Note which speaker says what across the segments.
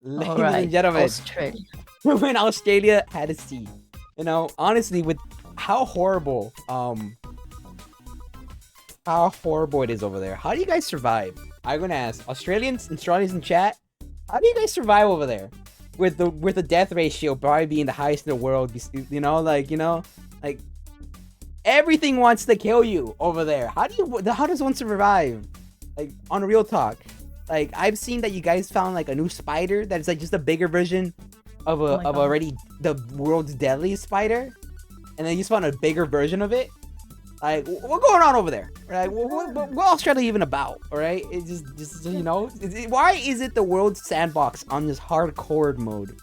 Speaker 1: All
Speaker 2: Ladies and
Speaker 1: right,
Speaker 2: gentlemen,
Speaker 1: Australia.
Speaker 2: when Australia had a sea, honestly, with how horrible it is over there. How do you guys survive? I'm gonna ask Australians in chat. How do you guys survive over there? With the death ratio probably being the highest in the world, like everything wants to kill you over there. How does one survive? Like, on a real talk, like, I've seen that you guys found like a new spider that is like just a bigger version of
Speaker 1: Oh my God.
Speaker 2: already the world's deadliest spider, and then you just found a bigger version of it. Like, what's going on over there? Right? What Australia even about? All right, it's why is it the world's sandbox on this hardcore mode?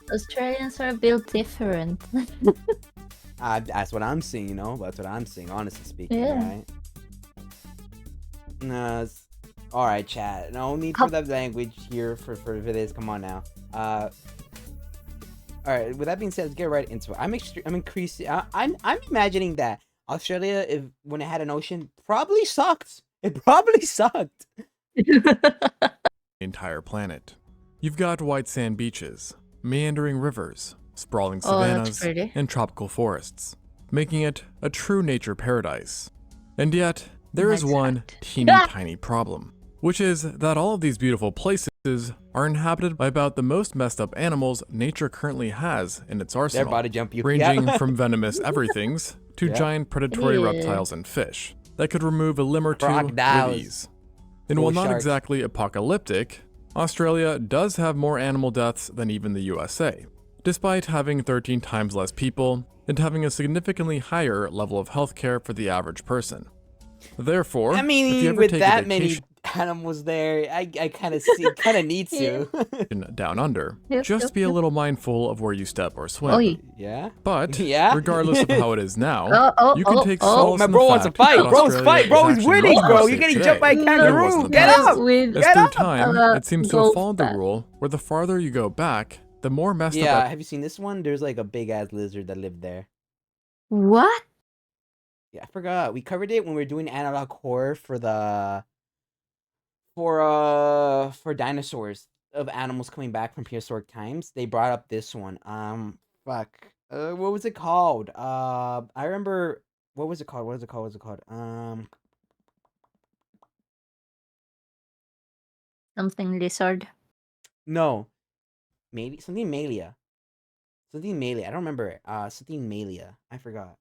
Speaker 1: Australians are built different.
Speaker 2: That's what I'm seeing. That's what I'm seeing. Honestly speaking,
Speaker 1: Yeah.
Speaker 2: right? All right, chat. No need for that language here for this. Come on now. All right. With that being said, let's get right into it. I'm increasing. I'm imagining that Australia, when it had an ocean, probably sucked. It probably sucked.
Speaker 3: Entire planet. You've got white sand beaches, meandering rivers, sprawling
Speaker 1: Oh, that's
Speaker 3: savannas,
Speaker 1: pretty.
Speaker 3: and tropical forests, making it a true nature paradise. And yet, there is
Speaker 1: Nice
Speaker 3: one
Speaker 1: fact.
Speaker 3: teeny tiny problem, which is that all of these beautiful places are inhabited by about the most messed up animals nature currently has in its
Speaker 2: They're
Speaker 3: arsenal,
Speaker 2: about to jump you.
Speaker 3: ranging
Speaker 2: Yeah.
Speaker 3: from venomous everythings to
Speaker 2: Yeah.
Speaker 3: giant predatory
Speaker 1: Yeah.
Speaker 3: reptiles and fish that could remove a limb or two
Speaker 2: Crocodiles.
Speaker 3: with ease. And
Speaker 2: Bull
Speaker 3: while not
Speaker 2: sharks.
Speaker 3: exactly apocalyptic, Australia does have more animal deaths than even the USA, despite having 13 times less people and having a significantly higher level of healthcare for the average person. Therefore,
Speaker 2: I
Speaker 3: if you
Speaker 2: mean,
Speaker 3: ever
Speaker 2: with
Speaker 3: take
Speaker 2: that
Speaker 3: a
Speaker 2: many
Speaker 3: vacation
Speaker 2: animals there, I kind of need to.
Speaker 3: down under,
Speaker 1: Yep,
Speaker 3: just
Speaker 1: yep,
Speaker 3: be a
Speaker 1: yep.
Speaker 3: little mindful of where you step or swim.
Speaker 1: Oh, yeah.
Speaker 2: Yeah.
Speaker 3: But,
Speaker 2: Yeah.
Speaker 3: regardless of how it is now, you can take
Speaker 2: Oh,
Speaker 3: solace
Speaker 2: my
Speaker 3: in
Speaker 2: bro
Speaker 3: the
Speaker 2: wants to
Speaker 3: fact
Speaker 2: fight.
Speaker 3: that
Speaker 2: Bro's
Speaker 3: Australia
Speaker 2: fight.
Speaker 3: is
Speaker 2: Bro, he's
Speaker 3: actually
Speaker 2: winning,
Speaker 3: much more
Speaker 2: bro. You're
Speaker 3: safe
Speaker 2: getting
Speaker 3: today
Speaker 2: jumped by a
Speaker 3: than it
Speaker 2: kangaroo.
Speaker 3: was in the
Speaker 2: Get
Speaker 3: past.
Speaker 2: up.
Speaker 1: With
Speaker 3: As
Speaker 2: Get
Speaker 3: through
Speaker 2: up.
Speaker 3: time, it seems to have followed the rule where the farther you go back, the more messed
Speaker 2: Yeah,
Speaker 3: up.
Speaker 2: have you seen this one? There's like a big ass lizard that lived there.
Speaker 1: What?
Speaker 2: Yeah, I forgot. We covered it when we were doing analog horror for dinosaurs of animals coming back from prehistoric times. They brought up this one. Fuck. What was it called? I remember. What was it called? What is it called? What's it called?
Speaker 1: Something lizard.
Speaker 2: No. Maybe something Malia. Something Malia. I don't remember it. Something Malia. I forgot.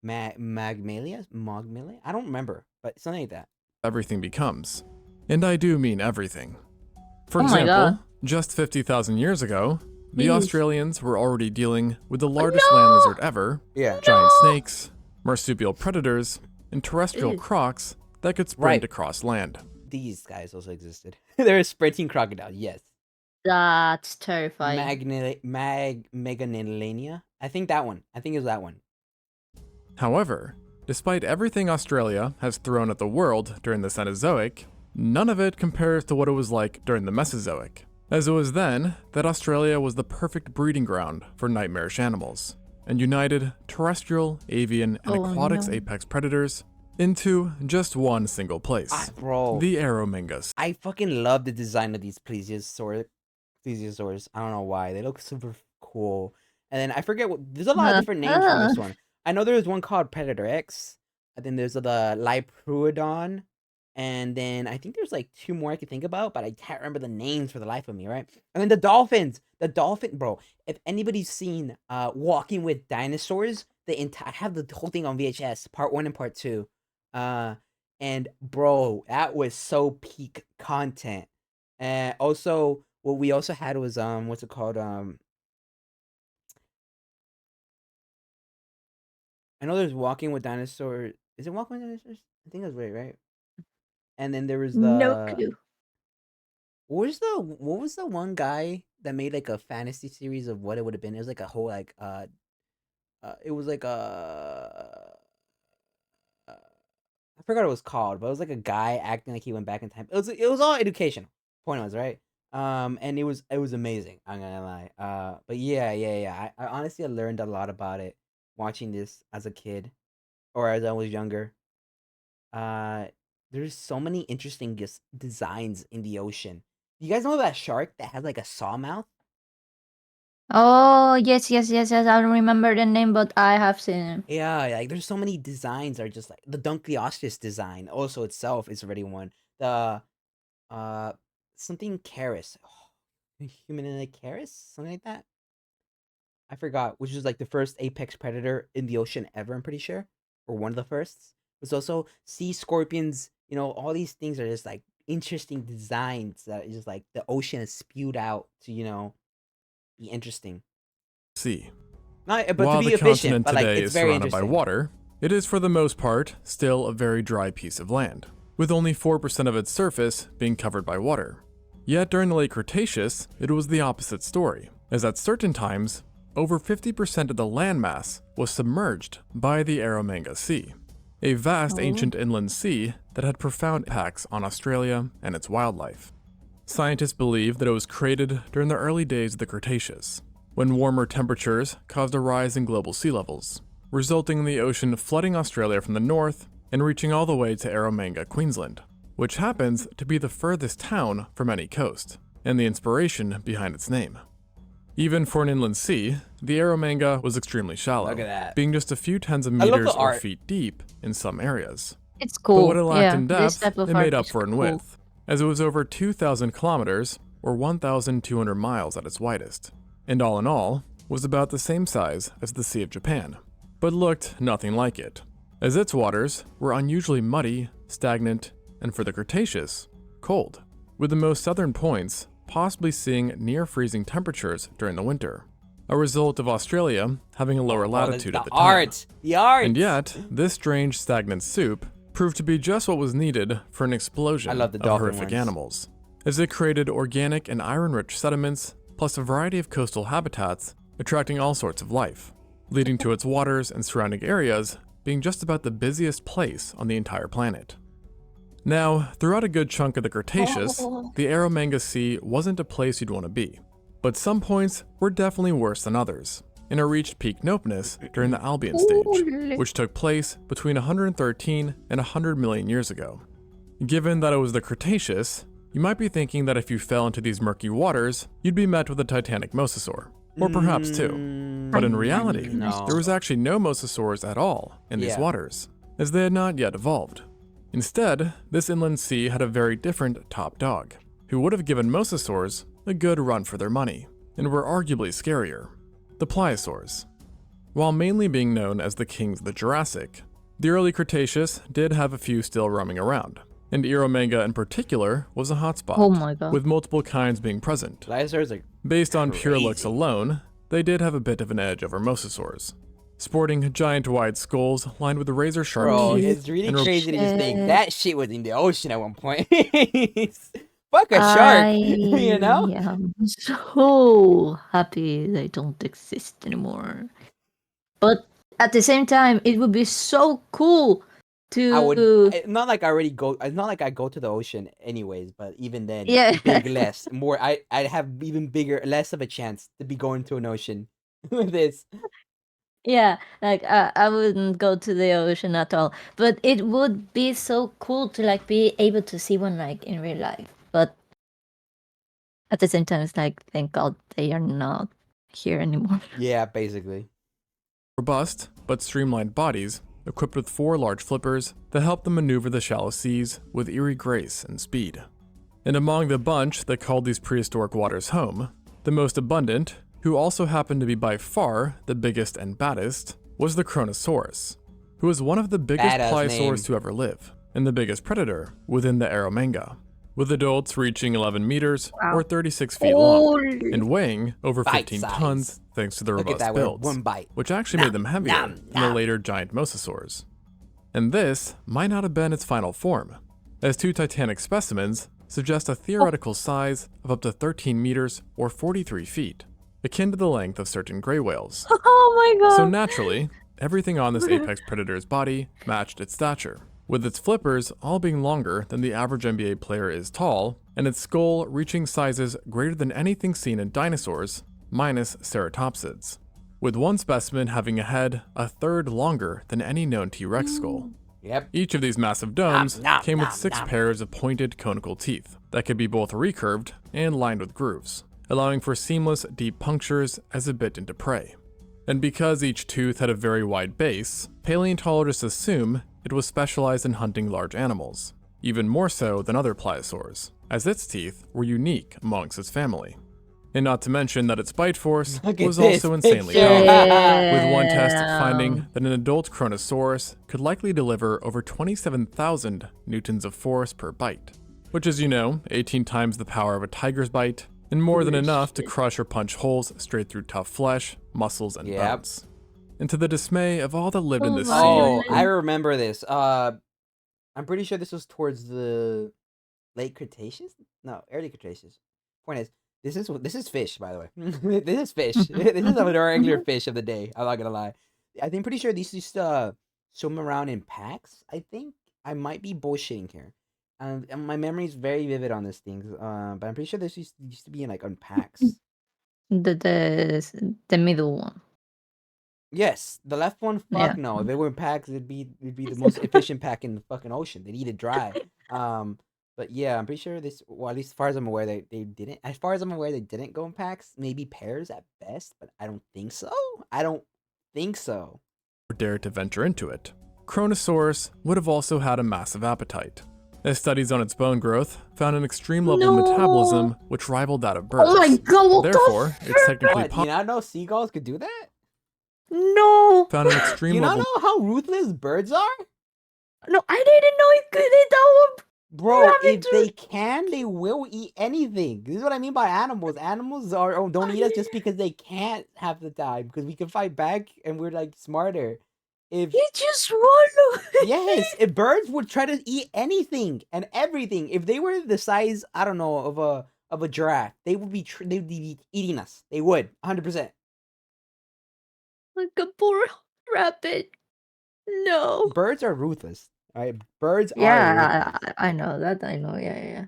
Speaker 2: Magmalia? Mogmalia? I don't remember, but something like that.
Speaker 3: Everything becomes. And I do mean everything. For
Speaker 1: Oh my
Speaker 3: example,
Speaker 1: God.
Speaker 3: just 50,000 years ago, the
Speaker 1: Jeez.
Speaker 3: Australians were already dealing with the largest
Speaker 1: No!
Speaker 3: land lizard ever,
Speaker 2: Yeah.
Speaker 3: giant snakes, marsupial predators, and terrestrial
Speaker 1: Ew.
Speaker 3: crocs that could sprint
Speaker 2: Right.
Speaker 3: across land.
Speaker 2: These guys also existed. They're a sprinting crocodile, yes.
Speaker 1: That's terrifying.
Speaker 2: Meganelania? I think that one. I think it was that one.
Speaker 3: However, despite everything Australia has thrown at the world during the Cenozoic, none of it compares to what it was like during the Mesozoic, as it was then that Australia was the perfect breeding ground for nightmarish animals, and united terrestrial, avian, and
Speaker 1: Oh,
Speaker 3: aquatics
Speaker 1: no.
Speaker 3: apex predators into just one single place,
Speaker 2: Bro.
Speaker 3: the Aeromingus.
Speaker 2: I fucking love the design of these plesiosaurs. I don't know why. They look super cool. And then I forget there's a lot of different names for this one. I know there's one called Predator X. I think there's the Lipruodon. And then I think there's like two more I can think about, but I can't remember the names for the life of me, right? And then the dolphins. The dolphin, bro. If anybody's seen Walking with Dinosaurs, I have the whole thing on VHS, part 1 and part 2. And bro, that was so peak content. And also, what we also had was what's it called? I know there's Walking with Dinosaurs. Is it Walking with Dinosaurs? I think that's right. And then there was
Speaker 1: No clue.
Speaker 2: what was the one guy that made like a fantasy series of what it would have been? It was like a whole like it was like I forgot what it was called, but it was like a guy acting like he went back in time. It was all educational. Point was, right? And it was amazing. I'm gonna lie. But yeah. I honestly learned a lot about it watching this as a kid, or as I was younger. There's so many interesting designs in the ocean. You guys know that shark that has like a saw mouth?
Speaker 1: Oh, yes, yes, yes, yes. I don't remember the name, but I have seen him.
Speaker 2: Yeah, like there's so many designs are just like the Dunkleosteus design also itself is already one. The uh something Charis. Humanoid Charis? Something like that. I forgot, which is like the first apex predator in the ocean ever, I'm pretty sure. Or one of the firsts. It's also sea scorpions, all these things are just like interesting designs that is just like the ocean is spewed out to, be interesting.
Speaker 3: Sea.
Speaker 2: Not but
Speaker 3: While
Speaker 2: to be
Speaker 3: the
Speaker 2: efficient,
Speaker 3: continent
Speaker 2: but like
Speaker 3: today
Speaker 2: it's
Speaker 3: is
Speaker 2: very
Speaker 3: surrounded by
Speaker 2: interesting.
Speaker 3: water, it is for the most part still a very dry piece of land, with only 4% of its surface being covered by water. Yet during the late Cretaceous, it was the opposite story, as at certain times, over 50% of the landmass was submerged by the Eromanga Sea, a vast ancient inland sea that had profound impacts on Australia and its wildlife. Scientists believe that it was created during the early days of the Cretaceous, when warmer temperatures caused a rise in global sea levels, resulting in the ocean flooding Australia from the north and reaching all the way to Eromanga, Queensland, which happens to be the furthest town from any coast, and the inspiration behind its name. Even for an inland sea, the Eromanga was extremely shallow,
Speaker 2: Look at that.
Speaker 3: being just a few tens of
Speaker 2: I love the
Speaker 3: meters or
Speaker 2: art.
Speaker 3: feet deep in some areas.
Speaker 1: It's
Speaker 3: But what
Speaker 1: cool.
Speaker 3: it lacked
Speaker 1: Yeah,
Speaker 3: in
Speaker 1: this
Speaker 3: depth,
Speaker 1: type of
Speaker 3: it
Speaker 1: art
Speaker 3: made up
Speaker 1: is
Speaker 3: for in
Speaker 1: cool.
Speaker 3: width, as it was over 2,000 kilometers, or 1,200 miles at its widest, and all in all, was about the same size as the Sea of Japan, but looked nothing like it, as its waters were unusually muddy, stagnant, and for the Cretaceous, cold, with the most southern points possibly seeing near freezing temperatures during the winter, a result of Australia having a lower latitude at the time.
Speaker 2: The art.
Speaker 3: And yet, this strange stagnant soup proved to be just what was needed for an explosion
Speaker 2: I love the
Speaker 3: of
Speaker 2: dolphin
Speaker 3: horrific
Speaker 2: ones.
Speaker 3: animals, as it created organic and iron-rich sediments, plus a variety of coastal habitats, attracting all sorts of life, leading to its waters and surrounding areas being just about the busiest place on the entire planet. Now, throughout a good chunk of the Cretaceous, the Eromanga Sea wasn't a place you'd want to be, but some points were definitely worse than others, and it reached peak nopeness during the Albian stage, which took place between 113 and 100 million years ago. Given that it was the Cretaceous, you might be thinking that if you fell into these murky waters, you'd be met with a titanic mosasaur, or perhaps two. But in reality,
Speaker 2: No.
Speaker 3: there was actually no mosasaurs at all in these
Speaker 2: Yeah.
Speaker 3: waters, as they had not yet evolved. Instead, this inland sea had a very different top dog, who would have given mosasaurs a good run for their money, and were arguably scarier, the pliosaurs. While mainly being known as the kings of the Jurassic, the early Cretaceous did have a few still roaming around, and Eromanga in particular was a hotspot,
Speaker 1: Oh my god.
Speaker 3: with multiple kinds being present.
Speaker 2: Pliosaurs are
Speaker 3: Based on pure looks
Speaker 2: crazy.
Speaker 3: alone, they did have a bit of an edge over mosasaurs, sporting giant wide skulls lined with razor-sharp
Speaker 2: Bro,
Speaker 3: teeth
Speaker 2: it's really
Speaker 3: and
Speaker 2: crazy to just think
Speaker 1: Shit.
Speaker 2: that shit was in the ocean at one point. Fuck a shark, you know?
Speaker 1: I am so happy they don't exist anymore. But at the same time, it would be so cool
Speaker 2: I would
Speaker 1: to
Speaker 2: not like I already go. It's not like I go to the ocean anyways. But even then,
Speaker 1: Yeah.
Speaker 2: big less more. I'd have even bigger, less of a chance to be going to an ocean with this.
Speaker 1: Yeah, like I wouldn't go to the ocean at all, but it would be so cool to like be able to see one like in real life. But at the same time, it's like thank God they are not here anymore.
Speaker 2: Yeah, basically.
Speaker 3: robust but streamlined bodies equipped with 4 large flippers that help them maneuver the shallow seas with eerie grace and speed. And among the bunch that called these prehistoric waters home, the most abundant, who also happened to be by far the biggest and baddest, was the Kronosaurus, who was one of the biggest
Speaker 2: Badass
Speaker 3: pliosaurs
Speaker 2: name.
Speaker 3: to ever live, and the biggest predator within the Eromanga, with adults reaching 11 meters or 36 feet long, and weighing over
Speaker 2: Bite
Speaker 3: 15
Speaker 2: size.
Speaker 3: tons thanks to their
Speaker 2: Look at
Speaker 3: robust
Speaker 2: that word,
Speaker 3: builds,
Speaker 2: one bite.
Speaker 3: which actually made them heavier
Speaker 2: nom,
Speaker 3: than the
Speaker 2: nom.
Speaker 3: later giant mosasaurs. And this might not have been its final form, as 2 titanic specimens suggest a theoretical size of up to 13 meters or 43 feet, akin to the length of certain gray whales.
Speaker 1: Oh my god!
Speaker 3: So naturally, everything on this apex predator's body matched its stature, with its flippers all being longer than the average NBA player is tall, and its skull reaching sizes greater than anything seen in dinosaurs, minus ceratopsids, with one specimen having a head a third longer than any known T-Rex skull.
Speaker 2: Yep.
Speaker 3: Each of these massive domes came with 6
Speaker 2: nom.
Speaker 3: pairs of pointed conical teeth that could be both recurved and lined with grooves, allowing for seamless, deep punctures as it bit into prey. And because each tooth had a very wide base, paleontologists assume it was specialized in hunting large animals, even more so than other pliosaurs, as its teeth were unique amongst its family. And not to mention that its bite force was also insanely powerful, with one test finding that an adult Kronosaurus could likely deliver over 27,000 newtons of force per bite, which is, 18 times the power of a tiger's bite, and more than enough to crush or punch holes straight through tough flesh, muscles, and bones. And to the dismay of all that lived in this sea.
Speaker 2: Oh, I remember this. I'm pretty sure this was towards the late Cretaceous? No, early Cretaceous. Point is, this is fish, by the way. This is fish. This is a regular fish of the day. I'm not gonna lie. I'm pretty sure these used to swim around in packs. I think I might be bullshitting here. And my memory is very vivid on these things. But I'm pretty sure this used to be in on packs.
Speaker 1: The middle one.
Speaker 2: Yes, the left one. Fuck no. If it were in packs, it'd be the most efficient pack in the fucking ocean. They'd eat it dry. But yeah, I'm pretty sure this. Well, at least as far as I'm aware, they didn't. As far as I'm aware, they didn't go in packs. Maybe pairs at best, but I don't think so.
Speaker 3: Dared to venture into it. Kronosaurus would have also had a massive appetite, as studies on its bone growth found an extreme level of metabolism which rivaled that of birds.
Speaker 1: Oh my god!
Speaker 3: Therefore, it's technically
Speaker 2: What, you not know seagulls could do that?
Speaker 1: No.
Speaker 3: Found an extreme
Speaker 2: You
Speaker 3: level.
Speaker 2: not know how ruthless birds are?
Speaker 1: No, I didn't know it could eat that
Speaker 2: Bro, if they can, they will eat anything. This is what I mean by animals. Animals don't eat us just because they can't half the time, because we can fight back and we're smarter. If
Speaker 1: He just swallowed.
Speaker 2: yes, if birds would try to eat anything and everything. If they were the size, I don't know, of a giraffe, they would be eating us. They would, 100%.
Speaker 1: Like a poor rabbit. No.
Speaker 2: Birds are ruthless. All right, birds are
Speaker 1: Yeah,
Speaker 2: ruthless.
Speaker 1: I know that. I know. Yeah.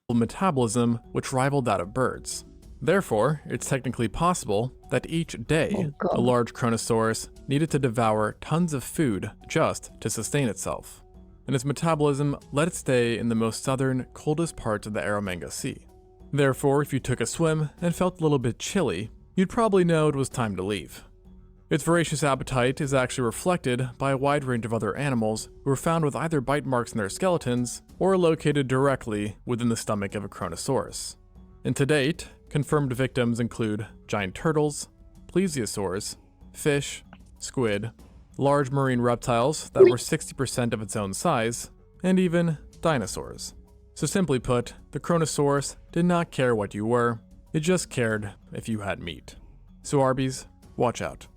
Speaker 3: Metabolism which rivaled that of birds. Therefore, it's technically possible that each day,
Speaker 1: God.
Speaker 3: a large Kronosaurus needed to devour tons of food just to sustain itself, and its metabolism let it stay in the most southern, coldest parts of the Eromanga Sea. Therefore, if you took a swim and felt a little bit chilly, you'd probably know it was time to leave. Its voracious appetite is actually reflected by a wide range of other animals who were found with either bite marks in their skeletons or located directly within the stomach of a Kronosaurus. And to date, confirmed victims include giant turtles, plesiosaurs, fish, squid, large marine reptiles that were 60% of its own size, and even dinosaurs. So simply put, the Kronosaurus did not care what you were, it just cared if you had meat. So Arby's, watch out.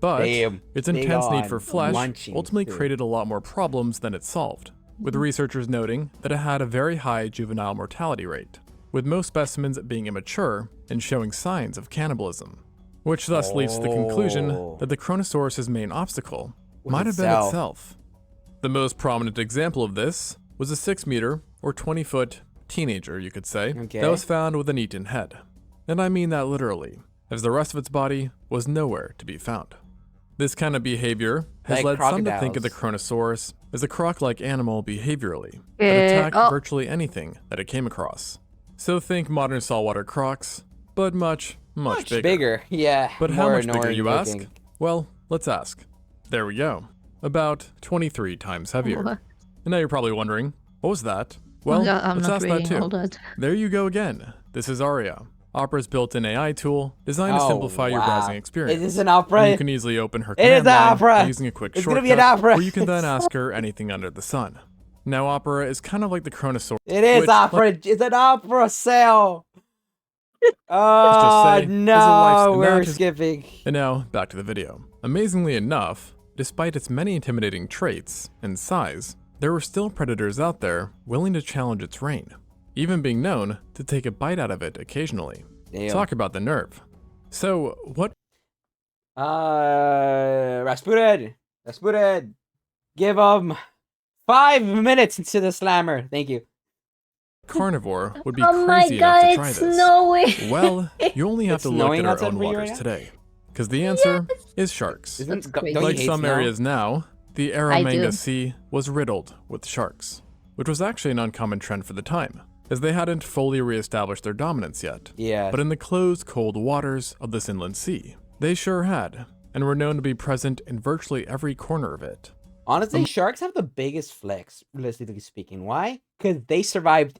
Speaker 3: But
Speaker 2: Damn,
Speaker 3: its
Speaker 2: big
Speaker 3: intense need
Speaker 2: on
Speaker 3: for flesh
Speaker 2: munching,
Speaker 3: ultimately
Speaker 2: too.
Speaker 3: created a lot more problems than it solved, with researchers noting that it had a very high juvenile mortality rate, with most specimens being immature and showing signs of cannibalism, which thus leads to the conclusion that the Kronosaurus's main obstacle might have been itself. The most prominent example of this was a 6-meter or 20-foot teenager, you could say, that was found with an eaten head. And I mean that literally, as the rest of its body was nowhere to be found. This kind of behavior has led some to think of the Kronosaurus as a croc-like animal behaviorally that attacked virtually anything that it came across. So think modern saltwater crocs, but much bigger.
Speaker 2: Yeah.
Speaker 3: But how much bigger, you ask? Well, let's ask. There we go. About 23 times heavier.
Speaker 1: What?
Speaker 3: And now you're probably wondering, what was that? Well, let's ask that too. There you go again. This is Aria, Opera's built-in AI tool designed to simplify your browsing experience.
Speaker 2: Is this an Opera?
Speaker 3: And you can easily open her
Speaker 2: It is
Speaker 3: command
Speaker 2: an
Speaker 3: line
Speaker 2: Opera.
Speaker 3: by using a quick
Speaker 2: It's gonna be
Speaker 3: shortcut,
Speaker 2: an Opera.
Speaker 3: where you can then ask her anything under the sun. Now, Opera is kind of like the Kronosaurus.
Speaker 2: It is
Speaker 3: which,
Speaker 2: Opera. It's an Opera cell.
Speaker 3: Let's just say, is a
Speaker 2: No,
Speaker 3: life's- and
Speaker 2: we're
Speaker 3: that is-
Speaker 2: skipping.
Speaker 3: And now, back to the video. Amazingly enough, despite its many intimidating traits and size, there were still predators out there willing to challenge its reign, even being known to take a bite out of it occasionally.
Speaker 2: Damn.
Speaker 3: Talk about the nerve. So, what
Speaker 2: Rasputin. Give 5 minutes into the slammer. Thank you.
Speaker 3: carnivore would be
Speaker 1: Oh my
Speaker 3: crazy
Speaker 1: god,
Speaker 3: enough to try
Speaker 1: it's
Speaker 3: this?
Speaker 1: snowing.
Speaker 3: Well, you only have
Speaker 2: It's
Speaker 3: to look
Speaker 2: snowing
Speaker 3: at our
Speaker 2: outside
Speaker 3: own
Speaker 2: for you right
Speaker 3: waters
Speaker 2: now?
Speaker 3: today. Because the answer is sharks.
Speaker 1: That's crazy.
Speaker 2: Don't you
Speaker 3: Like
Speaker 2: hate
Speaker 3: some
Speaker 2: snow?
Speaker 3: areas now, The
Speaker 1: do.
Speaker 3: Eromanga Sea was riddled with sharks, which was actually an uncommon trend for the time, as they hadn't fully re-established their dominance yet.
Speaker 2: Yeah.
Speaker 3: But in the closed, cold waters of this inland sea, they sure had, and were known to be present in virtually every corner of it.
Speaker 2: Honestly, sharks have the biggest flex, realistically speaking. Why? Because they survived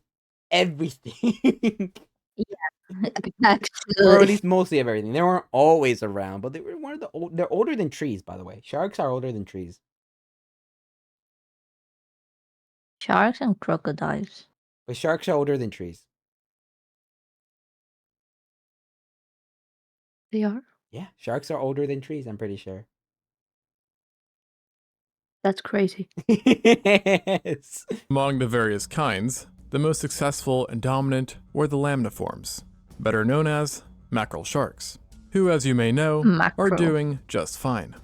Speaker 2: everything. Or at
Speaker 1: Actually,
Speaker 2: least mostly of everything. They weren't always around, but they were one of the they're older than trees, by the way. Sharks are older than trees.
Speaker 1: sharks and crocodiles.
Speaker 2: But sharks are older than trees.
Speaker 1: They are.
Speaker 2: Yeah, sharks are older than trees, I'm pretty sure.
Speaker 1: That's crazy.
Speaker 2: Yes.
Speaker 3: Among the various kinds, the most successful and dominant were the lamniforms, better known as mackerel sharks, who, as you may know, are
Speaker 1: Mackerel.
Speaker 3: doing just fine.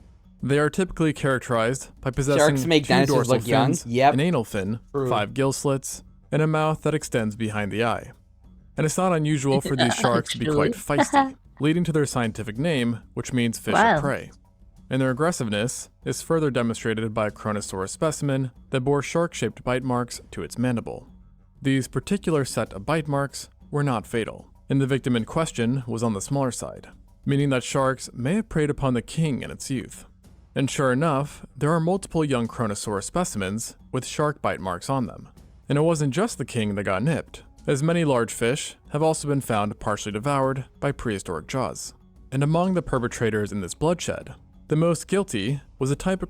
Speaker 3: They are typically characterized by possessing
Speaker 2: Sharks make
Speaker 3: 2
Speaker 2: dinosaurs
Speaker 3: dorsal
Speaker 2: look young.
Speaker 3: fins,
Speaker 2: Yep.
Speaker 3: an anal fin,
Speaker 2: True.
Speaker 3: 5 gill slits, and a mouth that extends behind the eye. And it's not unusual for these sharks to be quite feisty, leading to their scientific name, which means fish
Speaker 1: Wow.
Speaker 3: of prey. And their aggressiveness is further demonstrated by a Kronosaurus specimen that bore shark-shaped bite marks to its mandible. These particular set of bite marks were not fatal, and the victim in question was on the smaller side, meaning that sharks may have preyed upon the king in its youth. And sure enough, there are multiple young Kronosaurus specimens with shark bite marks on them. And it wasn't just the king that got nipped, as many large fish have also been found partially devoured by prehistoric jaws. And among the perpetrators in this bloodshed, the most guilty was a type of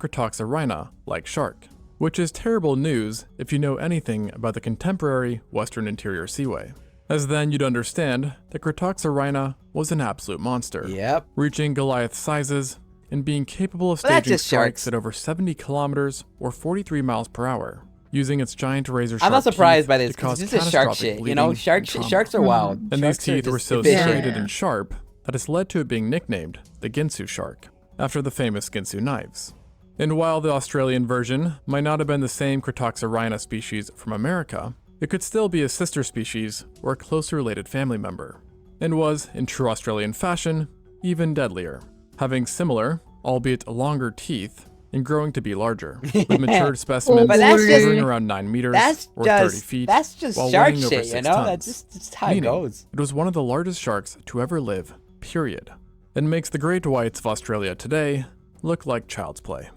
Speaker 3: Cratoxorhina-like shark, which is terrible news if you know anything about the contemporary Western Interior Seaway, as then you'd understand that Cratoxorhina was an absolute monster,
Speaker 2: Yep.
Speaker 3: reaching Goliath sizes and being capable of
Speaker 2: But that's
Speaker 3: staging
Speaker 2: just
Speaker 3: strikes
Speaker 2: sharks.
Speaker 3: at over 70 kilometers or 43 miles per hour, using its giant razor sharp
Speaker 2: I'm not surprised
Speaker 3: teeth
Speaker 2: by this
Speaker 3: to cause
Speaker 2: because this is shark
Speaker 3: catastrophic
Speaker 2: shit. You know,
Speaker 3: bleeding and trauma.
Speaker 2: sharks are wild.
Speaker 3: And
Speaker 2: Sharks
Speaker 3: these teeth
Speaker 2: are
Speaker 3: were
Speaker 2: just
Speaker 3: so
Speaker 2: efficient.
Speaker 3: serrated and sharp that it's led to it being nicknamed the Ginsu shark, after the famous Ginsu knives. And while the Australian version might not have been the same Cratoxorhina species from America, it could still be a sister species or a closely related family member, and was, in true Australian fashion, even deadlier, having similar, albeit longer teeth, and growing to be larger, with matured specimens
Speaker 2: But that's just-
Speaker 3: measuring around 9 meters
Speaker 2: That's
Speaker 3: or 30
Speaker 2: just
Speaker 3: feet,
Speaker 2: that's just
Speaker 3: while
Speaker 2: shark
Speaker 3: weighing over
Speaker 2: shit,
Speaker 3: 6
Speaker 2: you know.
Speaker 3: tons.
Speaker 2: That's just how it
Speaker 3: Meaning,
Speaker 2: goes.
Speaker 3: it was one of the largest sharks to ever live, period. And makes the great whites of Australia today look like child's play.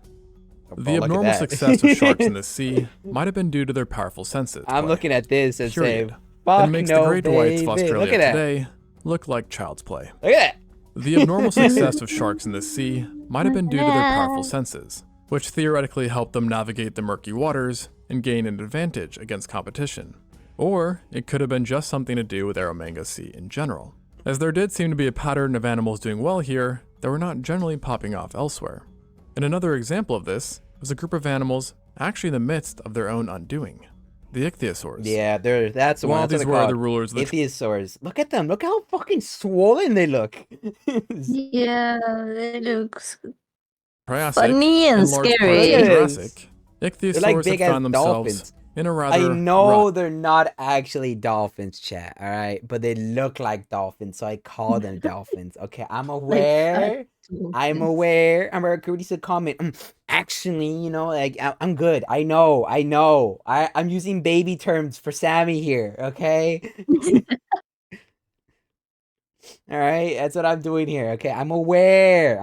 Speaker 2: Oh,
Speaker 3: The
Speaker 2: look at
Speaker 3: abnormal
Speaker 2: that.
Speaker 3: success of sharks in the sea might have been due to their powerful senses.
Speaker 2: I'm looking at this and saying,
Speaker 3: Period.
Speaker 2: "Fuck
Speaker 3: And makes
Speaker 2: no,
Speaker 3: the great whites of
Speaker 2: baby."
Speaker 3: Australia
Speaker 2: Look at that.
Speaker 3: today look like child's play.
Speaker 2: Look at that.
Speaker 3: The abnormal success of sharks in the sea might have been due to their powerful senses, which theoretically helped them navigate the murky waters and gain an advantage against competition. Or it could have been just something to do with Eromanga Sea in general, as there did seem to be a pattern of animals doing well here that were not generally popping off elsewhere. And another example of this was a group of animals actually in the midst of their own undoing, the ichthyosaurs.
Speaker 2: Yeah, that's the one.
Speaker 3: While
Speaker 2: That's
Speaker 3: these
Speaker 2: what
Speaker 3: were
Speaker 2: they're
Speaker 3: the
Speaker 2: called.
Speaker 3: rulers of the
Speaker 2: Ichthyosaurs. Look at them. Look how fucking swollen they look.
Speaker 1: Yeah, it looks
Speaker 3: Triassic
Speaker 1: funny and
Speaker 3: large parts
Speaker 1: scary.
Speaker 3: of
Speaker 2: Look
Speaker 3: the
Speaker 2: at this.
Speaker 3: Jurassic,
Speaker 2: They're
Speaker 3: ichthyosaurs
Speaker 2: like
Speaker 3: had
Speaker 2: big as
Speaker 3: found themselves
Speaker 2: dolphins.
Speaker 3: in a rather
Speaker 2: I know
Speaker 3: rough-
Speaker 2: they're not actually dolphins, chat, all right? But they look like dolphins, so I call them dolphins. Okay, I'm aware. I'm aware. I'm aware. Cody said comment. Actually, you know, like I'm good. I know. I'm using baby terms for Sammy here. Okay. All right, that's what I'm doing here. Okay, I'm aware.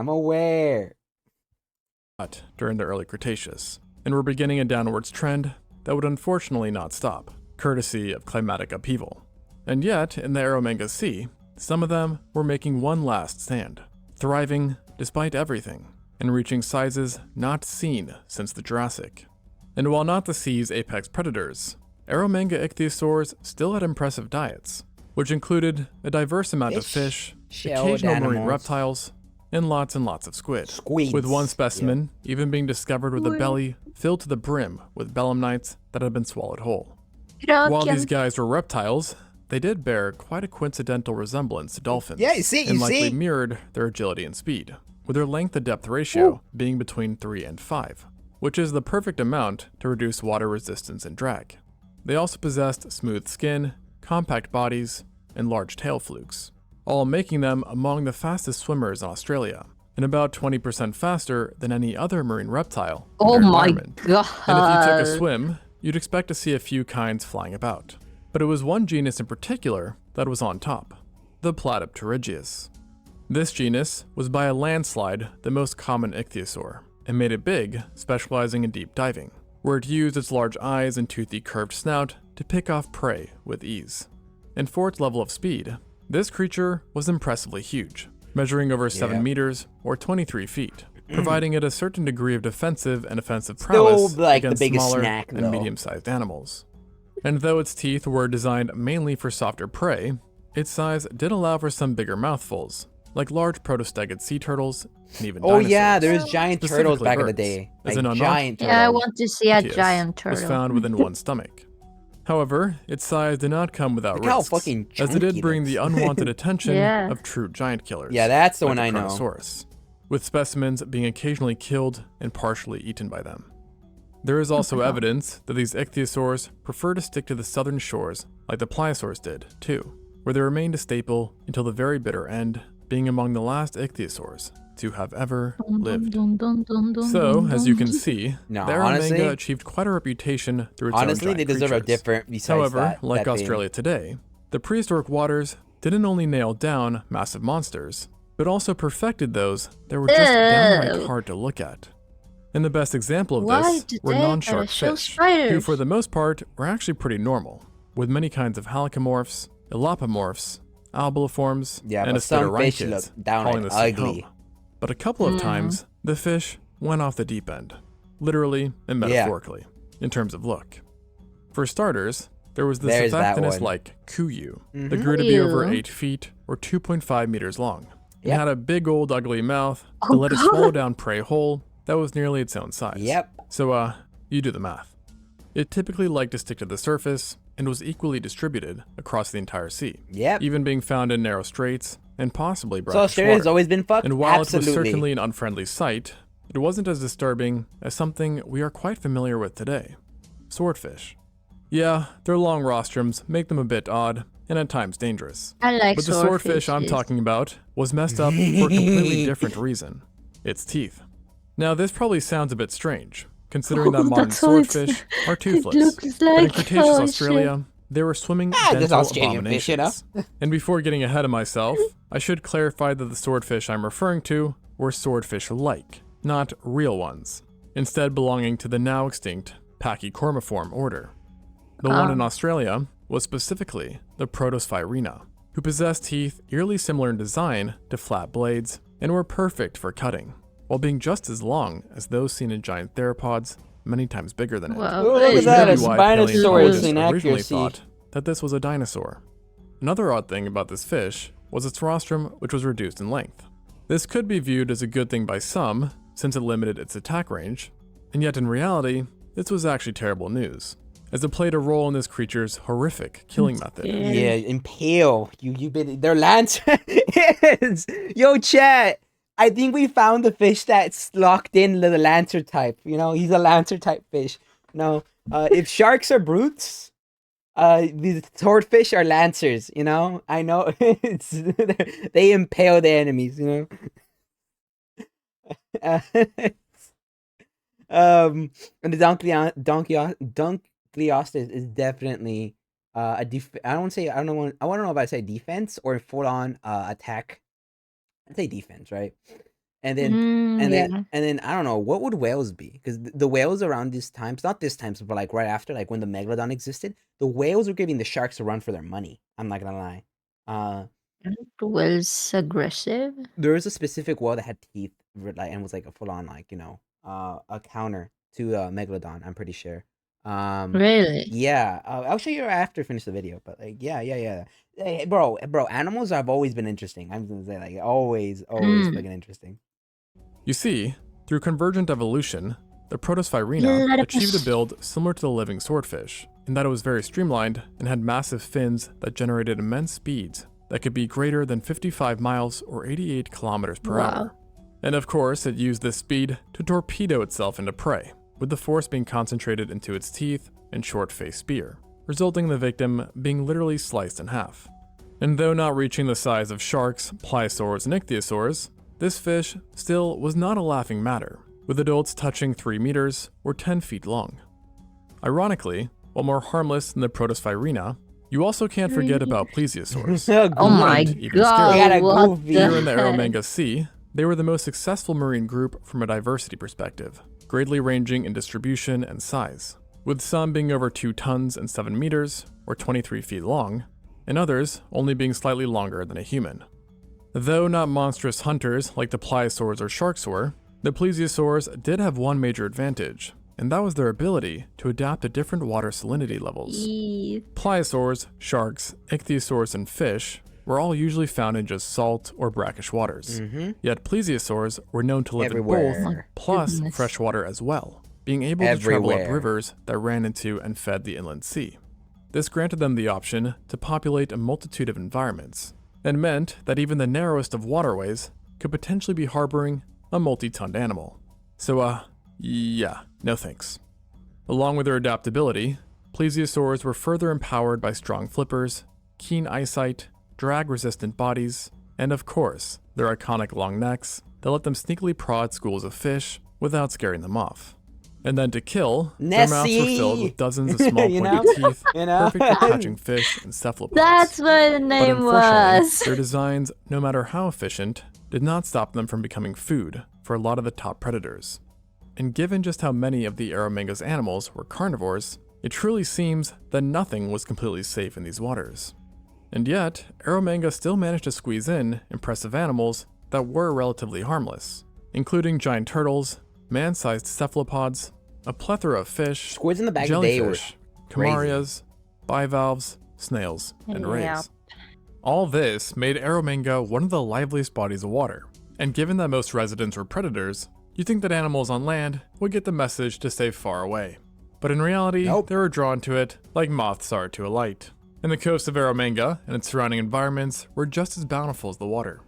Speaker 3: during the early Cretaceous, and were beginning a downwards trend that would unfortunately not stop, courtesy of climatic upheaval. And yet, in the Eromanga Sea, some of them were making one last stand, thriving despite everything, and reaching sizes not seen since the Jurassic. And while not the sea's apex predators, Eromanga ichthyosaurs still had impressive diets, which included a diverse amount of fish,
Speaker 2: shelled
Speaker 3: occasional marine
Speaker 2: animals.
Speaker 3: reptiles, and lots of squid.
Speaker 2: Squids.
Speaker 3: With one specimen even being discovered with a belly filled to the brim with belemnites that had been swallowed whole. While these guys were reptiles, they did bear quite a coincidental resemblance to dolphins,
Speaker 2: Yeah, you see-
Speaker 3: and likely mirrored their agility and speed, with their length to depth ratio being between 3 and 5, which is the perfect amount to reduce water resistance and drag. They also possessed smooth skin, compact bodies, and large tail flukes, all making them among the fastest swimmers in Australia, and about 20% faster than any other marine reptile in
Speaker 1: Oh
Speaker 3: their
Speaker 1: my
Speaker 3: environment.
Speaker 1: god.
Speaker 3: And if you took a swim, you'd expect to see a few kinds flying about. But it was one genus in particular that was on top, the Platypterygius. This genus was by a landslide the most common ichthyosaur, and made it big, specializing in deep diving, where it used its large eyes and toothy curved snout to pick off prey with ease. And for its level of speed, this creature was impressively huge, measuring over 7 meters or 23 feet, providing it a certain degree of defensive and offensive prowess
Speaker 2: like the
Speaker 3: against
Speaker 2: biggest
Speaker 3: smaller
Speaker 2: snack,
Speaker 3: and
Speaker 2: though.
Speaker 3: medium-sized animals. And though its teeth were designed mainly for softer prey, its size did allow for some bigger mouthfuls, like large protostegid sea turtles and even
Speaker 2: Oh yeah,
Speaker 3: dinosaurs.
Speaker 2: there's giant turtles
Speaker 3: Specifically
Speaker 2: back in the
Speaker 3: birds,
Speaker 2: day.
Speaker 3: as
Speaker 2: Like
Speaker 3: an unarmed
Speaker 2: giant turtles.
Speaker 1: Yeah, I want to see a
Speaker 3: Proteus
Speaker 1: giant
Speaker 3: was
Speaker 1: turtle.
Speaker 3: found within one stomach. However, its size did not come without
Speaker 2: Look how
Speaker 3: risks,
Speaker 2: fucking
Speaker 3: as it
Speaker 2: chunky
Speaker 3: did bring the
Speaker 2: looks.
Speaker 3: unwanted attention
Speaker 1: Yeah.
Speaker 3: of true giant killers.
Speaker 2: Yeah, that's the
Speaker 3: like
Speaker 2: one I know.
Speaker 3: Brontosaurus, with specimens being occasionally killed and partially eaten by them. There is also
Speaker 1: my God.
Speaker 3: evidence that these ichthyosaurs prefer to stick to the southern shores like the pliosaurs did, too, where they remained a staple until the very bitter end, being among the last ichthyosaurs to have ever lived. So, as you can see,
Speaker 2: No,
Speaker 3: the
Speaker 2: honestly-
Speaker 3: Eromanga achieved quite a reputation through its own
Speaker 2: Honestly,
Speaker 3: giant
Speaker 2: they deserve a
Speaker 3: creatures.
Speaker 2: different. Besides
Speaker 3: However,
Speaker 2: that,
Speaker 3: like
Speaker 2: that thing.
Speaker 3: Australia today, the prehistoric waters didn't only nail down massive monsters, but also perfected those that were just downright
Speaker 1: Ew.
Speaker 3: hard to look at. And the best example of
Speaker 1: Why
Speaker 3: this
Speaker 1: do
Speaker 3: were
Speaker 1: they
Speaker 3: non-shark
Speaker 1: show
Speaker 3: fish, who
Speaker 1: spiders?
Speaker 3: for the most part were actually pretty normal, with many kinds of halicomorphs, elapomorphs, albiliforms,
Speaker 2: Yeah,
Speaker 3: and
Speaker 2: but some fish
Speaker 3: Aspidoranchids
Speaker 2: look downright
Speaker 3: calling the sea
Speaker 2: ugly.
Speaker 3: home. But a couple of times, the fish went off the deep end, literally and metaphorically, in terms of look. For starters, there was the
Speaker 2: There's that
Speaker 3: Cephactinus-like kuyu that grew to be over 8 feet or 2.5 meters long. It
Speaker 2: Yep.
Speaker 3: had a big old ugly mouth that
Speaker 1: Oh,
Speaker 3: let it
Speaker 1: God.
Speaker 3: swallow down prey whole that was nearly its own size.
Speaker 2: Yep.
Speaker 3: So, you do the math. It typically liked to stick to the surface and was equally distributed across the entire sea,
Speaker 2: Yep.
Speaker 3: even being found in narrow straits and possibly
Speaker 2: So
Speaker 3: brackish
Speaker 2: Australia's
Speaker 3: water.
Speaker 2: always been fucked.
Speaker 3: And while it
Speaker 2: Absolutely.
Speaker 3: was certainly an unfriendly sight, it wasn't as disturbing as something we are quite familiar with today, swordfish. Yeah, their long rostrums make them a bit odd and at times dangerous.
Speaker 1: I like
Speaker 3: But the swordfish I'm
Speaker 1: swordfishes.
Speaker 3: talking about was messed up for a completely different reason, its teeth. Now this probably sounds a bit strange, considering that
Speaker 1: Oh,
Speaker 3: modern
Speaker 1: that's how it's-
Speaker 3: swordfish are
Speaker 1: It
Speaker 3: toothless.
Speaker 1: looks
Speaker 3: But in
Speaker 1: like
Speaker 3: Cretaceous
Speaker 1: oh, shit.
Speaker 3: Australia, they were swimming
Speaker 2: Ah, just
Speaker 3: dental
Speaker 2: Australian fish, you know?
Speaker 3: abominations. And before getting ahead of myself, I should clarify that the swordfish I'm referring to were swordfish-like, not real ones, instead belonging to the now extinct Pachycormiform order. The one in Australia was specifically the Protosphaerina, who possessed teeth eerily similar in design to flat blades and were perfect for cutting, while being just as long as those seen in giant theropods, many times bigger than it.
Speaker 1: Wow,
Speaker 2: Oh, look at
Speaker 3: Which
Speaker 2: that,
Speaker 3: may
Speaker 2: a
Speaker 3: be why
Speaker 2: Spinosaurus
Speaker 3: paleontologists
Speaker 2: in
Speaker 3: originally
Speaker 2: accuracy.
Speaker 3: thought that this was a dinosaur. Another odd thing about this fish was its rostrum, which was reduced in length. This could be viewed as a good thing by some, since it limited its attack range, and yet in reality, this was actually terrible news, as it played a role in this creature's horrific killing method.
Speaker 2: Yeah, impale. They're lancers. Yo, chat. I think we found the fish that's locked in to the lancer type. You know, he's a lancer type fish. No, if sharks are brutes, the swordfish are lancers. You know, I know they impale the enemies. You know. And the Dunkleosteus is definitely I don't know if I say defense or full on attack. I'd say defense, right? And then and then I don't know what would whales be, because the whales around these times, not this times, but like right after, like when the megalodon existed, the whales were giving the sharks a run for their money. I'm not gonna lie.
Speaker 1: Whales aggressive.
Speaker 2: There was a specific whale that had teeth, like, and was like a full on, like, you know, a counter to megalodon. I'm pretty sure.
Speaker 1: Really?
Speaker 2: Yeah, I'll show you after I finish the video. But like, yeah. Hey, bro, animals have always been interesting. I'm gonna say, like, always fucking interesting.
Speaker 3: You see, through convergent evolution, the Protosphaerina achieved a build similar to the living swordfish, in that it was very streamlined and had massive fins that generated immense speeds that could be greater than 55 miles or 88 kilometers per hour. And of course, it used this speed to torpedo itself into prey, with the force being concentrated into its teeth and short-faced spear, resulting in the victim being literally sliced in half. And though not reaching the size of sharks, pliosaurs, and ichthyosaurs, this fish still was not a laughing matter, with adults touching 3 meters or 10 feet long. Ironically, while more harmless than the Protosphaerina, you also can't forget about plesiosaurs.
Speaker 1: Oh my
Speaker 3: And even
Speaker 1: god,
Speaker 2: They got a
Speaker 1: what
Speaker 2: goofy.
Speaker 3: Here
Speaker 1: the
Speaker 3: in the
Speaker 1: heck?
Speaker 3: Eromanga Sea, they were the most successful marine group from a diversity perspective, greatly ranging in distribution and size, with some being over 2 tons and 7 meters, or 23 feet long, and others only being slightly longer than a human. Though not monstrous hunters like the pliosaurs or sharks were, the plesiosaurs did have one major advantage, and that was their ability to adapt to different water salinity levels.
Speaker 1: Eee.
Speaker 3: Pliosaurs, sharks, ichthyosaurs, and fish were all usually found in just salt or brackish waters. Yet plesiosaurs were known to live in both,
Speaker 2: Everywhere.
Speaker 3: plus
Speaker 1: Goodness.
Speaker 3: freshwater as well, being able to travel up
Speaker 2: Everywhere.
Speaker 3: rivers that ran into and fed the inland sea. This granted them the option to populate a multitude of environments, and meant that even the narrowest of waterways could potentially be harboring a multi-tonned animal. So, yeah, no thanks. Along with their adaptability, plesiosaurs were further empowered by strong flippers, keen eyesight, drag-resistant bodies, and of course, their iconic long necks that let them sneakily prod schools of fish without scaring them off. And then to kill, their mouths were filled
Speaker 2: Nessie!
Speaker 3: with dozens of small
Speaker 2: You
Speaker 3: pointed
Speaker 2: know?
Speaker 3: teeth,
Speaker 2: You know?
Speaker 3: perfect for catching fish and cephalopods.
Speaker 1: That's what the
Speaker 3: But
Speaker 1: name
Speaker 3: unfortunately,
Speaker 1: was.
Speaker 3: their designs, no matter how efficient, did not stop them from becoming food for a lot of the top predators. And given just how many of the Eromanga's animals were carnivores, it truly seems that nothing was completely safe in these waters. And yet, Eromanga still managed to squeeze in impressive animals that were relatively harmless, including giant turtles, man-sized cephalopods, a plethora of fish,
Speaker 2: Squids in the back of the day were
Speaker 3: jellyfish,
Speaker 2: crazy.
Speaker 3: camarias, bivalves, snails, and
Speaker 1: Yep.
Speaker 3: rays. All this made Eromanga one of the liveliest bodies of water, and given that most residents were predators, you'd think that animals on land would get the message to stay far away. But in reality,
Speaker 2: Nope.
Speaker 3: they were drawn to it like moths are to a light. And the coast of Eromanga and its surrounding environments were just as bountiful as the water.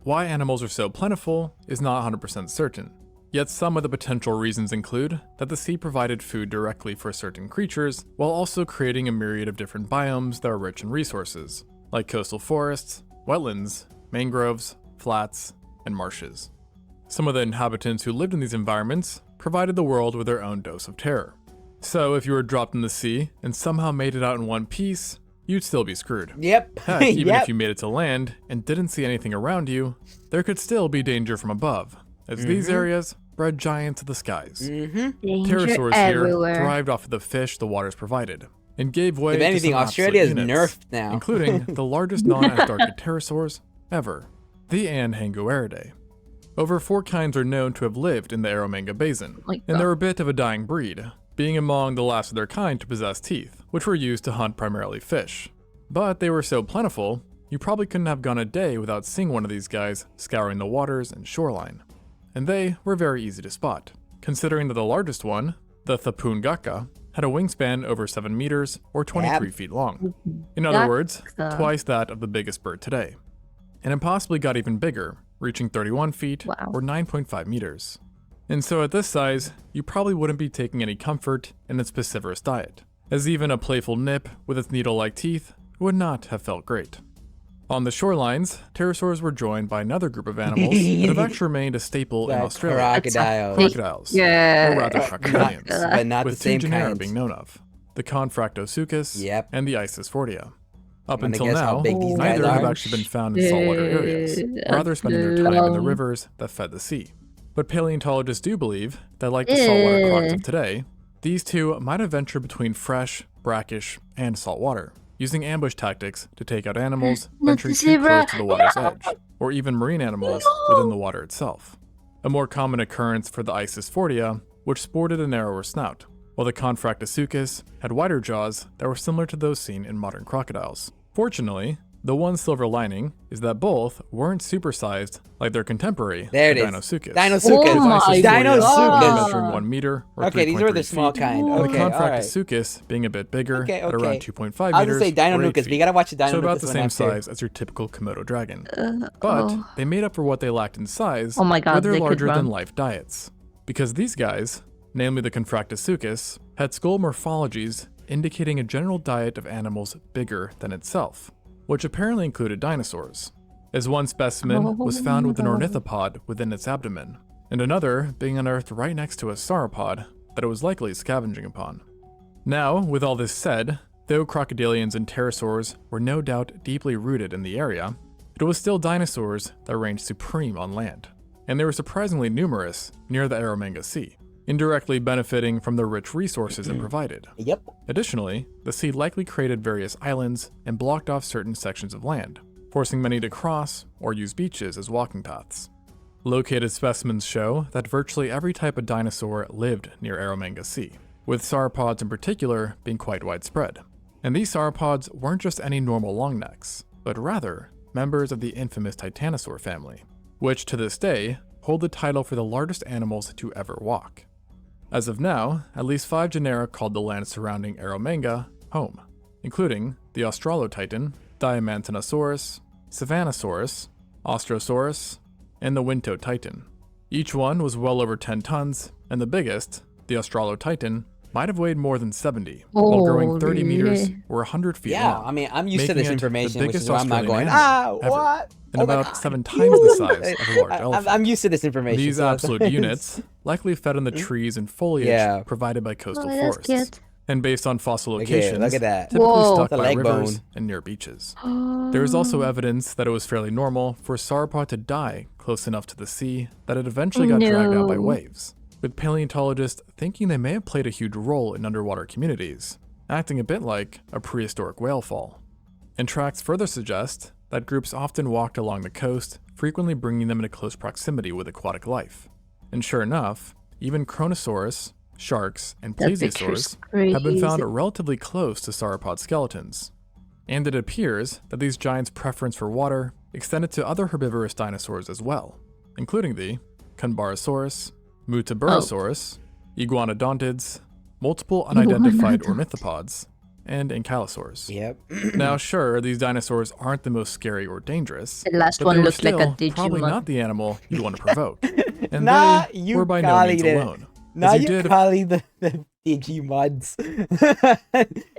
Speaker 3: Why animals are so plentiful is not 100% certain. Yet some of the potential reasons include that the sea provided food directly for certain creatures, while also creating a myriad of different biomes that are rich in resources, like coastal forests, wetlands, mangroves, flats, and marshes. Some of the inhabitants who lived in these environments provided the world with their own dose of terror. So if you were dropped in the sea and somehow made it out in one piece, you'd still be screwed.
Speaker 2: Yep.
Speaker 3: Heck, even
Speaker 2: Yep.
Speaker 3: if you made it to land and didn't see anything around you, there could still be danger from above, as these areas bred giants of the skies.
Speaker 1: Danger
Speaker 3: Pterosaurs
Speaker 1: everywhere.
Speaker 3: here thrived off of the fish the waters provided, and gave way
Speaker 2: If
Speaker 3: to
Speaker 2: anything,
Speaker 3: some absolute
Speaker 2: Australia is
Speaker 3: units,
Speaker 2: nerfed now.
Speaker 3: including the largest non-Antarctic pterosaurs ever, the Anhangueridae. Over 4 kinds are known to have lived in the Eromanga Basin,
Speaker 1: My
Speaker 3: and they're a bit of a dying breed, being among the last of their kind to possess teeth, which were used to hunt primarily fish. But they were so plentiful, you probably couldn't have gone a day without seeing one of these guys scouring the waters and shoreline. And they were very easy to spot, considering that the largest one, the Thapungaka, had a wingspan over 7 meters or 23 feet long. In other
Speaker 1: That's,
Speaker 3: words, twice that of the biggest bird today. And it possibly got even bigger, reaching 31 feet
Speaker 1: Wow.
Speaker 3: or 9.5 meters. And so at this size, you probably wouldn't be taking any comfort in its piscivorous diet, as even a playful nip with its needle-like teeth would not have felt great. On the shorelines, pterosaurs were joined by another group of animals that have actually remained a staple in
Speaker 2: Like
Speaker 3: Australia.
Speaker 2: crocodiles.
Speaker 3: Crocodiles,
Speaker 1: Yeah.
Speaker 3: or rather crocodilians,
Speaker 2: But not the
Speaker 3: with 2
Speaker 2: same
Speaker 3: genera
Speaker 2: kind.
Speaker 3: being known of, the Confractosuchus
Speaker 2: Yep.
Speaker 3: and the Isisfordia. Up
Speaker 2: Wanna
Speaker 3: until
Speaker 2: guess how
Speaker 3: now,
Speaker 2: big these
Speaker 3: neither
Speaker 2: guys
Speaker 3: have
Speaker 2: are?
Speaker 3: actually been found in saltwater areas, rather spending their time in the rivers that fed the sea. But paleontologists do believe that, like the saltwater crocs of today, these two might have ventured between fresh, brackish, and saltwater, using ambush tactics to take out animals venturing too
Speaker 1: zebra.
Speaker 3: close to the water's edge, or even marine animals within the water itself. A more common occurrence for the Isisfordia, which sported a narrower snout, while the Confractosuchus had wider jaws that were similar to those seen in modern crocodiles. Fortunately, the one silver lining is that both weren't supersized like their contemporary,
Speaker 2: There
Speaker 3: the
Speaker 2: it is.
Speaker 3: Dinosuchus.
Speaker 2: Dinosuchus.
Speaker 1: Oh my
Speaker 2: Dinosuchus.
Speaker 3: Measuring 1 meter or
Speaker 2: Okay, these were the
Speaker 3: 3.3
Speaker 2: small
Speaker 3: feet,
Speaker 2: kind.
Speaker 3: and the
Speaker 2: Okay, all right.
Speaker 3: Confractosuchus being a bit bigger
Speaker 2: Okay,
Speaker 3: at around
Speaker 2: okay.
Speaker 3: 2.5
Speaker 2: I was
Speaker 3: meters
Speaker 2: gonna say Dino
Speaker 3: or 8
Speaker 2: Nucus, but
Speaker 3: feet.
Speaker 2: you gotta watch the Dino
Speaker 3: So about
Speaker 2: Nucus
Speaker 3: the
Speaker 2: one
Speaker 3: same
Speaker 2: after.
Speaker 3: size as your typical Komodo dragon. But
Speaker 1: oh.
Speaker 3: they made up for what they lacked in size
Speaker 1: Oh my god,
Speaker 3: with their
Speaker 1: they could run.
Speaker 3: larger-than-life diets. Because these guys, namely the Confractosuchus, had skull morphologies indicating a general diet of animals bigger than itself, which apparently included dinosaurs. as one specimen was found with an ornithopod within its abdomen, and another being unearthed right next to a sauropod that it was likely scavenging upon. Now, with all this said, though crocodilians and pterosaurs were no doubt deeply rooted in the area, it was still dinosaurs that reigned supreme on land, and they were surprisingly numerous near the Eromanga Sea, indirectly benefiting from the rich resources it provided.
Speaker 2: Yep.
Speaker 3: Additionally, the sea likely created various islands and blocked off certain sections of land, forcing many to cross or use beaches as walking paths. Located specimens show that virtually every type of dinosaur lived near Eromanga Sea, with sauropods in particular being quite widespread. And these sauropods weren't just any normal longnecks, but rather members of the infamous Titanosaur family, which to this day hold the title for the largest animals to ever walk. As of now, at least 5 genera called the land surrounding Eromanga home, including the Australotitan, Diamantinosaurus, Savannosaurus, Ostrosaurus, and the Wintotitan. Each one was well over 10 tons, and the biggest, the Australotitan, might have weighed more than 70, while growing 30 meters or 100 feet
Speaker 2: Yeah,
Speaker 3: long.
Speaker 2: I mean, I'm used to this
Speaker 3: making it the
Speaker 2: information, which
Speaker 3: biggest
Speaker 2: is why I'm not
Speaker 3: Australian
Speaker 2: going,
Speaker 3: animal ever,
Speaker 2: what?
Speaker 3: and
Speaker 2: Oh my
Speaker 3: about
Speaker 2: God.
Speaker 3: 7 times the size of a large elephant.
Speaker 2: I'm used to this information.
Speaker 3: These
Speaker 2: so
Speaker 3: absolute units likely fed on the trees and foliage provided by coastal
Speaker 1: that's
Speaker 3: forests,
Speaker 1: cute.
Speaker 3: and based on fossil
Speaker 2: Look
Speaker 3: locations,
Speaker 2: at that.
Speaker 3: typically
Speaker 1: Whoa.
Speaker 3: stuck
Speaker 2: The
Speaker 3: by
Speaker 2: leg
Speaker 3: rivers
Speaker 2: bone.
Speaker 3: and near beaches. There is also evidence that it was fairly normal for a sauropod to die close enough to the sea that it eventually got dragged out by
Speaker 1: No.
Speaker 3: waves, with paleontologists thinking they may have played a huge role in underwater communities, acting a bit like a prehistoric whale fall. And tracks further suggest that groups often walked along the coast, frequently bringing them into close proximity with aquatic life. And sure enough, even Kronosaurus, sharks, and
Speaker 1: That picture's
Speaker 3: plesiosaurs have been found
Speaker 1: crazy.
Speaker 3: relatively close to sauropod skeletons. And it appears that these giants' preference for water extended to other herbivorous dinosaurs as well, including the Conbarosaurus, Mutaburosaurus, Iguanodontids, multiple unidentified ornithopods, and ankylosaurs.
Speaker 2: Yep.
Speaker 3: Now sure, these dinosaurs aren't the most scary or dangerous,
Speaker 1: The last
Speaker 3: but
Speaker 1: one
Speaker 3: they were
Speaker 1: looked like a
Speaker 3: still probably
Speaker 1: Digimon.
Speaker 3: not the animal you'd want to provoke. And
Speaker 2: Nah,
Speaker 3: they
Speaker 2: you
Speaker 3: were by no
Speaker 2: call
Speaker 3: means
Speaker 2: it.
Speaker 3: alone.
Speaker 2: Now
Speaker 3: as
Speaker 2: you
Speaker 3: did,
Speaker 2: calling the Digimods.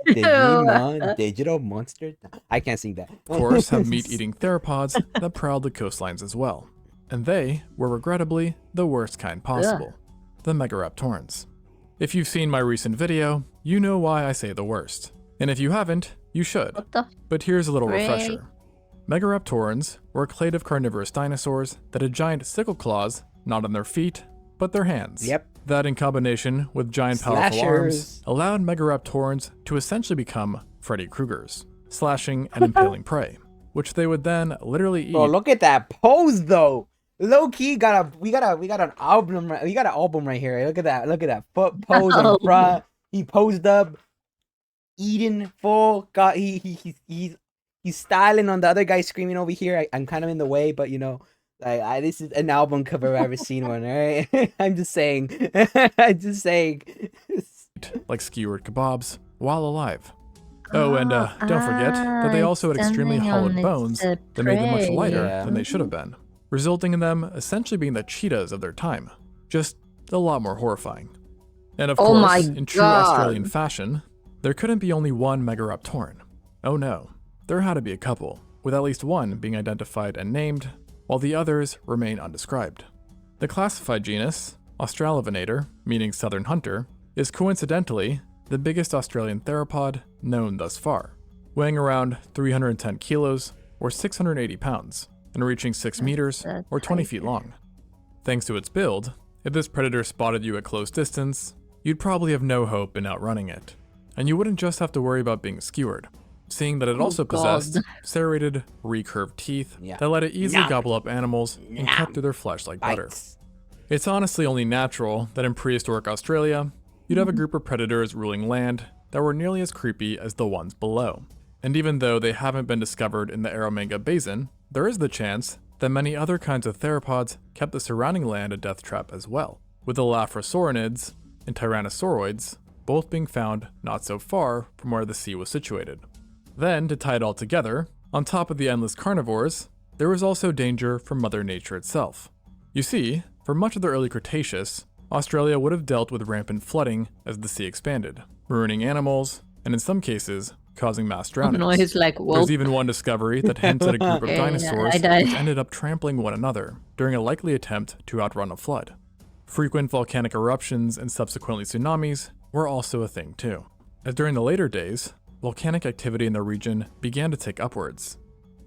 Speaker 2: Digimon, digital monster. I can't sing that.
Speaker 3: of course, have meat-eating theropods that prowled the coastlines as well. And they were regrettably the worst kind possible, the Megaraptorans. If you've seen my recent video, you know why I say the worst. And if you haven't, you should.
Speaker 1: What the?
Speaker 3: But here's a little
Speaker 1: Great.
Speaker 3: refresher. Megaraptorans were a clade of carnivorous dinosaurs that had giant sickle claws, not on their feet, but their hands.
Speaker 2: Yep.
Speaker 3: That in combination with giant powerful arms
Speaker 2: Slashers.
Speaker 3: allowed Megaraptorans to essentially become Freddy Kruegers, slashing and impaling prey, which they would then literally eat.
Speaker 2: Bro, look at that pose though. Low key we got an album right here. Look at that foot pose in
Speaker 1: Oh.
Speaker 2: front. He posed up, eating full. God, he's styling on the other guy screaming over here. I'm kind of in the way, but you know, this is an album cover I've ever seen one. All right, I'm just saying. I'm just saying.
Speaker 3: like skewered kebabs while alive. Oh, and don't forget that they also had extremely
Speaker 1: standing
Speaker 3: hollowed
Speaker 1: on
Speaker 3: bones
Speaker 1: its,
Speaker 3: that made them much
Speaker 1: prey.
Speaker 3: lighter
Speaker 2: Yeah.
Speaker 3: than they should have been, resulting in them essentially being the cheetahs of their time, just a lot more horrifying. And of
Speaker 1: Oh my
Speaker 3: course, in true
Speaker 1: God.
Speaker 3: Australian fashion, there couldn't be only one Megaraptoran. Oh no, there had to be a couple, with at least one being identified and named, while the others remain undescribed. The classified genus, Australovenator, meaning southern hunter, is coincidentally the biggest Australian theropod known thus far, weighing around 310 kilos or 680 pounds, and reaching 6 meters or 20 feet long. Thanks to its build, if this predator spotted you at close distance, you'd probably have no hope in outrunning it. And you wouldn't just have to worry about being skewered, seeing that it also possessed
Speaker 1: God.
Speaker 3: serrated, recurved teeth
Speaker 2: Yeah.
Speaker 3: that let it easily
Speaker 2: Nom.
Speaker 3: gobble up animals and cut through their flesh like butter.
Speaker 2: Bites.
Speaker 3: It's honestly only natural that in prehistoric Australia, you'd have a group of predators ruling land that were nearly as creepy as the ones below. And even though they haven't been discovered in the Eromanga Basin, there is the chance that many other kinds of theropods kept the surrounding land a death trap as well, with the Laphrosaurinid and Tyrannosauroids both being found not so far from where the sea was situated. Then, to tie it all together, on top of the endless carnivores, there was also danger from Mother Nature itself. You see, for much of the early Cretaceous, Australia would have dealt with rampant flooding as the sea expanded, ruining animals, and in some cases, causing mass
Speaker 1: Oh
Speaker 3: drownings.
Speaker 1: no, he's like, well,
Speaker 3: There's even one discovery that hints at a group of
Speaker 1: Okay, yeah,
Speaker 3: dinosaurs
Speaker 1: I died.
Speaker 3: which ended up trampling one another during a likely attempt to outrun a flood. Frequent volcanic eruptions and subsequently tsunamis were also a thing too, as during the later days, volcanic activity in the region began to tick upwards.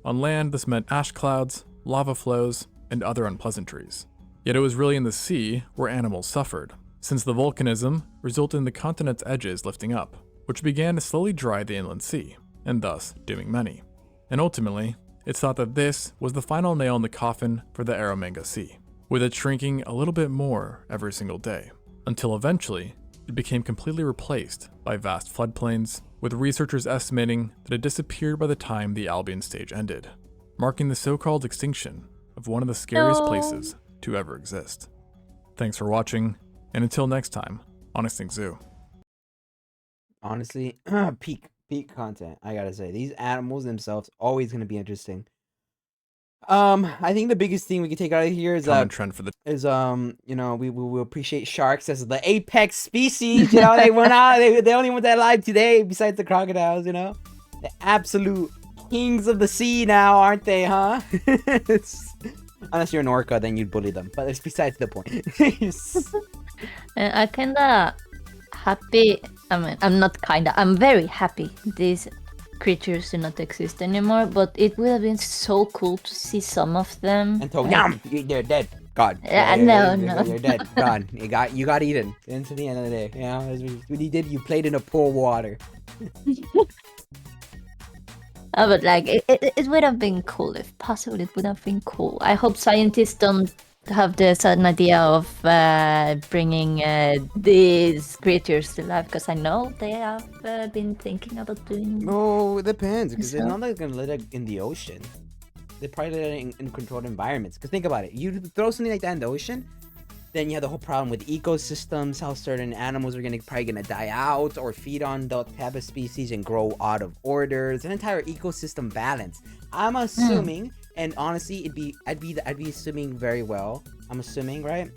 Speaker 3: On land, this meant ash clouds, lava flows, and other unpleasantries. Yet it was really in the sea where animals suffered, since the volcanism resulted in the continent's edges lifting up, which began to slowly dry the inland sea, and thus dooming many. And ultimately, it's thought that this was the final nail in the coffin for the Eromanga Sea, with it shrinking a little bit more every single day, until eventually it became completely replaced by vast floodplains, with researchers estimating that it disappeared by the time the Albian stage ended, marking the so-called extinction of one of the scariest
Speaker 1: No.
Speaker 3: places to ever exist. Thanks for watching, and until next time on Extinct Zoo.
Speaker 2: Honestly, peak content. I gotta say, these animals themselves always gonna be interesting. I think the biggest thing we can take out of here is
Speaker 3: Common trend for the
Speaker 2: you know, we will appreciate sharks as the apex species. You know, they went out. They only went that alive today, besides the crocodiles. You know, the absolute kings of the sea now, aren't they? Huh? Unless you're an orca, then you'd bully them. But it's besides the point.
Speaker 1: And I kinda happy. I mean, I'm not kinda. I'm very happy these creatures do not exist anymore. But it would have been so cool to see some of them.
Speaker 2: And so,
Speaker 1: like-
Speaker 2: they're dead. God.
Speaker 1: No.
Speaker 2: They're dead. Gone. You got eaten. Into the end of the day. You know, that's what you did. You played in a pool of water.
Speaker 1: But like, it would have been cool if possible. It would have been cool. I hope scientists don't have the sudden idea of bringing these creatures to life, because I know they have been thinking about doing.
Speaker 2: No, it depends, because they're
Speaker 1: So?
Speaker 2: not like gonna let it in the ocean. They probably let it in controlled environments. Because think about it, you throw something like that in the ocean, then you have the whole problem with ecosystems, how certain animals are probably gonna die out or feed on the type of species and grow out of order. It's an entire ecosystem balance. I'm assuming, and honestly, I'd be assuming very well. I'm assuming, right?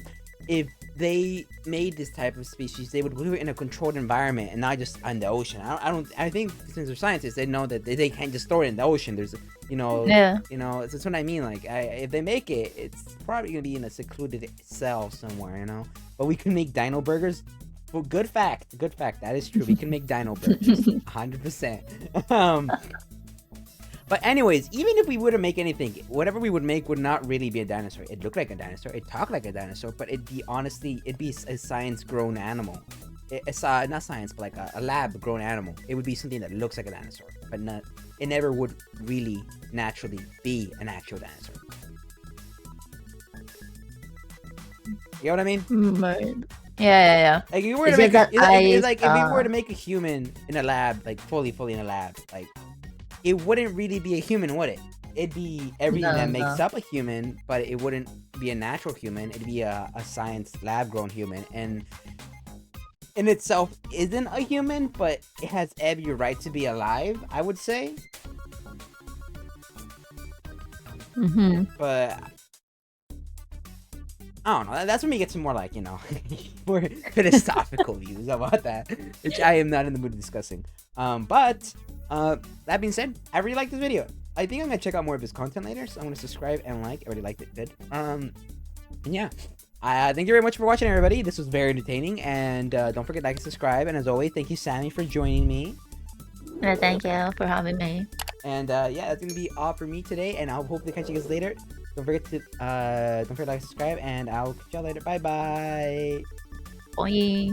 Speaker 2: If they made this type of species, they would do it in a controlled environment and not just on the ocean. I think since they're scientists, they know that they can't just store it in the ocean. There's,
Speaker 1: Yeah.
Speaker 2: That's what I mean. Like, if they make it, it's probably gonna be in a secluded cell somewhere, But we can make dino burgers. Well, good fact. That is true. We can make dino burgers, 100%. But anyways, even if we were to make anything, whatever we would make would not really be a dinosaur. It'd look like a dinosaur. It'd talk like a dinosaur, but it'd be a science-grown animal. It's not science, but like a lab-grown animal. It would be something that looks like a dinosaur, but it never would really naturally be an actual dinosaur. You know what I mean?
Speaker 1: Yeah.
Speaker 2: Like if you were to
Speaker 1: Is
Speaker 2: make
Speaker 1: it that
Speaker 2: if we were to make a human in a lab, like fully in a lab, like it wouldn't really be a human, would it? It'd be everything that makes up a human, but it wouldn't be a natural human. It'd be a science lab-grown human, and in itself isn't a human, but it has every right to be alive, I would say. But I don't know. That's when we get some more like, more philosophical views about that, which I am not in the mood of discussing. But that being said, I really like this video. I think I'm gonna check out more of his content later, so I'm gonna subscribe and like. I really liked it. Good. And yeah. Thank you very much for watching, everybody. This was very entertaining, and don't forget to like and subscribe. And as always, thank you, Sammy, for joining me.
Speaker 1: Thank you for having me.
Speaker 2: And yeah, that's gonna be all for me today, and I'll hopefully catch you guys later. Don't forget to like, subscribe, and I'll catch y'all later. Bye bye.
Speaker 1: Bye.